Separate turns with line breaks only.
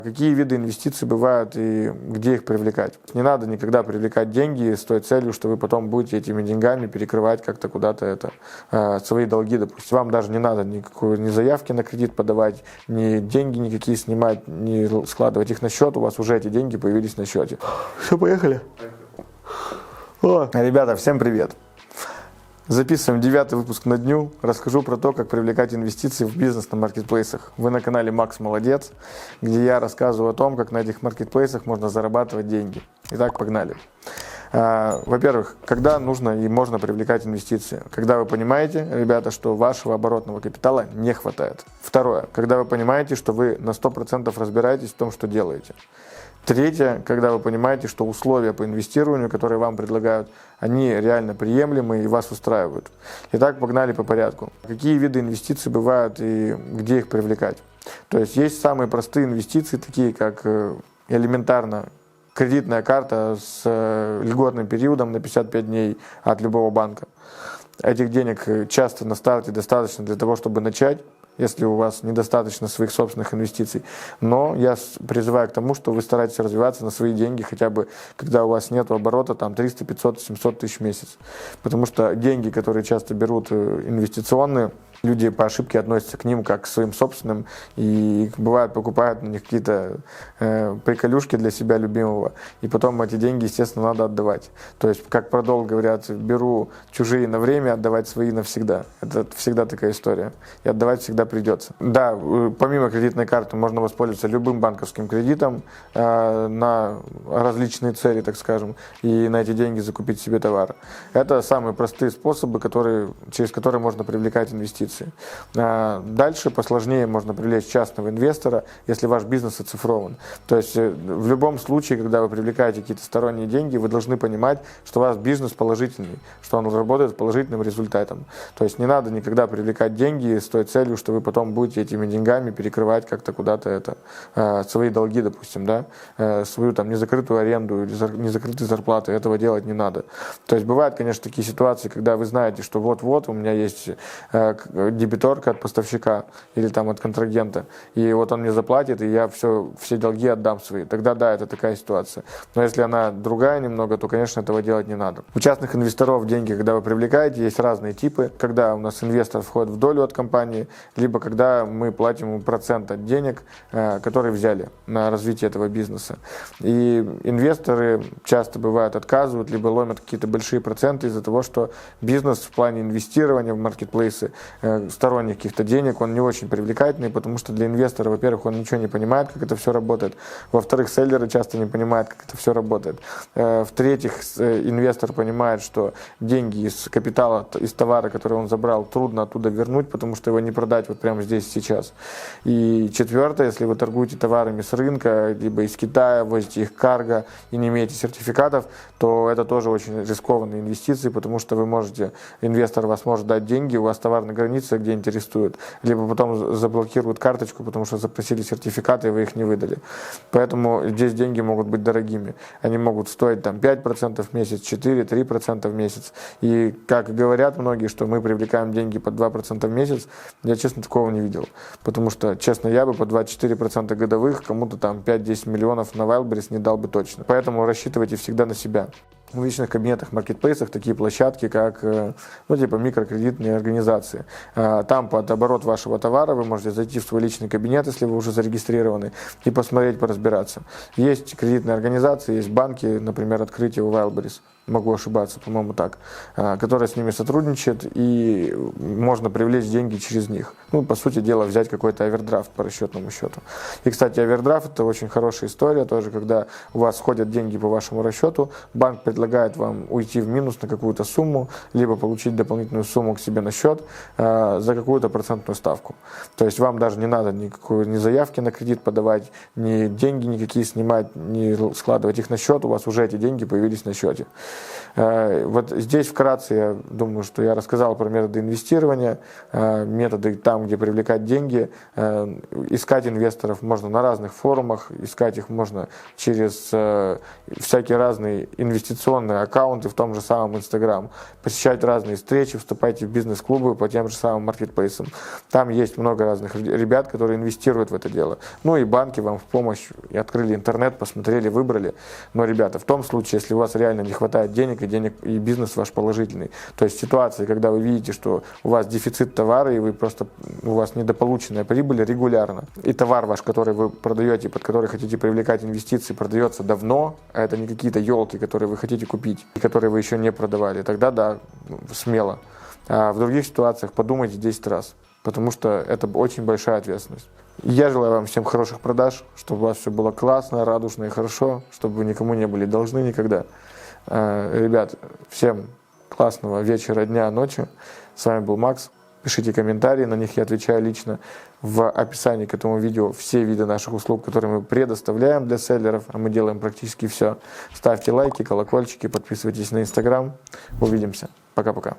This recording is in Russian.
Какие виды инвестиций бывают и где их привлекать? Не надо никогда привлекать деньги с той целью, что вы потом будете этими деньгами перекрывать как-то куда-то свои долги. Допустим, вам даже не надо ни заявки на кредит подавать, ни деньги никакие снимать, ни складывать их на счет. У вас уже эти деньги появились на счете. Все, поехали. Ребята, всем привет. Записываем 9-й выпуск на дню. Расскажу про то, как привлекать инвестиции в бизнес на маркетплейсах. Вы на канале Макс Молодец, где я рассказываю о том, как на этих маркетплейсах можно зарабатывать деньги. Итак, погнали. Во-первых, когда нужно и можно привлекать инвестиции? Когда вы понимаете, ребята, что вашего оборотного капитала не хватает. Второе, когда вы понимаете, что вы на 100% разбираетесь в том, что делаете. Третье, когда вы понимаете, что условия по инвестированию, которые вам предлагают, они реально приемлемы и вас устраивают. Итак, погнали по порядку. Какие виды инвестиций бывают и где их привлекать? То есть самые простые инвестиции, такие как элементарно кредитная карта с льготным периодом на 55 дней от любого банка. Этих денег часто на старте достаточно для того, чтобы начать, если у вас недостаточно своих собственных инвестиций. Но я призываю к тому, что вы стараетесь развиваться на свои деньги, хотя бы когда у вас нет оборота там 300, 500, 700 тысяч в месяц. Потому что деньги, которые часто берут инвестиционные, люди по ошибке относятся к ним как к своим собственным и бывает покупают на них какие-то приколюшки для себя любимого. И потом эти деньги, естественно, надо отдавать. То есть, как про долг говорят, беру чужие на время, отдавать свои навсегда. Это всегда такая история. И отдавать всегда придется. Да, помимо кредитной карты можно воспользоваться любым банковским кредитом на различные цели, так скажем, и на эти деньги закупить себе товар. Это самые простые способы, через которые можно привлекать инвестиции. Дальше посложнее можно привлечь частного инвестора, если ваш бизнес оцифрован. То есть в любом случае, когда вы привлекаете какие-то сторонние деньги, вы должны понимать, что у вас бизнес положительный, что он работает с положительным результатом. То есть не надо никогда привлекать деньги с той целью, что вы потом будете этими деньгами перекрывать как-то куда-то свои долги, допустим, да, свою там незакрытую аренду или незакрытые зарплаты. Этого делать не надо. То есть бывают, конечно, такие ситуации, когда вы знаете, что вот-вот у меня есть дебиторка от поставщика или там от контрагента, и вот он мне заплатит, и я все долги отдам свои. Тогда да, это такая ситуация. Но если она другая немного, то, конечно, этого делать не надо. У частных инвесторов деньги, когда вы привлекаете, есть разные типы. Когда у нас инвестор входит в долю от компании, либо когда мы платим ему процент от денег, которые взяли на развитие этого бизнеса. И инвесторы часто бывают отказывают, либо ломят какие-то большие проценты из-за того, что бизнес в плане инвестирования в маркетплейсы сторонних каких-то денег, он не очень привлекательный, потому что для инвестора, во-первых, он ничего не понимает, как это все работает, во-вторых, селлеры часто не понимают, как это все работает, в-третьих, инвестор понимает, что деньги из капитала, из товара, который он забрал, трудно оттуда вернуть, потому что его не продать вот прямо здесь сейчас. И четвертое, если вы торгуете товарами с рынка, либо из Китая, возите их карго и не имеете сертификатов, то это тоже очень рискованные инвестиции, потому что инвестор вас может дать деньги, у вас товар на границе где-нибудь арестуют, либо потом заблокируют карточку, потому что запросили сертификаты, и вы их не выдали. Поэтому здесь деньги могут быть дорогими. Они могут стоить там 5% в месяц, 4-3% в месяц. И как говорят многие, что мы привлекаем деньги под 2% в месяц, я, честно, такого не видел. Потому что, честно, я бы по 24% годовых кому-то там 5-10 миллионов на Wildberries не дал бы точно. Поэтому рассчитывайте всегда на себя. В личных кабинетах, маркетплейсах такие площадки, как типа микрокредитные организации. Там под оборот вашего товара вы можете зайти в свой личный кабинет, если вы уже зарегистрированы, и посмотреть, поразбираться. Есть кредитные организации, есть банки, например, открытие у Wildberries. Могу ошибаться, по-моему, так, которая с ними сотрудничает, и можно привлечь деньги через них. По сути дела, взять какой-то овердрафт по расчетному счету. И, кстати, овердрафт – это очень хорошая история тоже, когда у вас сходят деньги по вашему расчету, банк предлагает вам уйти в минус на какую-то сумму, либо получить дополнительную сумму к себе на счет за какую-то процентную ставку. То есть вам даже не надо ни заявки на кредит подавать, ни деньги никакие снимать, ни складывать их на счет, у вас уже эти деньги появились на счете. Вот здесь вкратце я думаю, что я рассказал про методы инвестирования, методы там, где привлекать деньги. Искать инвесторов можно на разных форумах, искать их можно через всякие разные инвестиционные аккаунты в том же самом Instagram, посещать разные встречи, вступайте в бизнес-клубы по тем же самым маркетплейсам. Там есть много разных ребят, которые инвестируют в это дело. Ну и банки вам в помощь, и открыли интернет, посмотрели, выбрали. Но, ребята, в том случае, если у вас реально не хватает денег, и бизнес ваш положительный, то есть ситуации, когда вы видите, что у вас дефицит товара, и у вас недополученная прибыль регулярно, и товар ваш, который вы продаете, под который хотите привлекать инвестиции, продается давно, а это не какие-то елки, которые вы хотите купить, и которые вы еще не продавали, тогда да, смело. А в других ситуациях подумайте 10 раз, потому что это очень большая ответственность. Я желаю вам всем хороших продаж, чтобы у вас все было классно, радужно и хорошо, чтобы вы никому не были должны никогда. Ребят, всем классного вечера, дня, ночи. С вами был Макс. Пишите комментарии, на них я отвечаю лично. В описании к этому видео все виды наших услуг, которые мы предоставляем для селлеров, а мы делаем практически все. Ставьте лайки, колокольчики, подписывайтесь на Instagram. Увидимся. Пока-пока.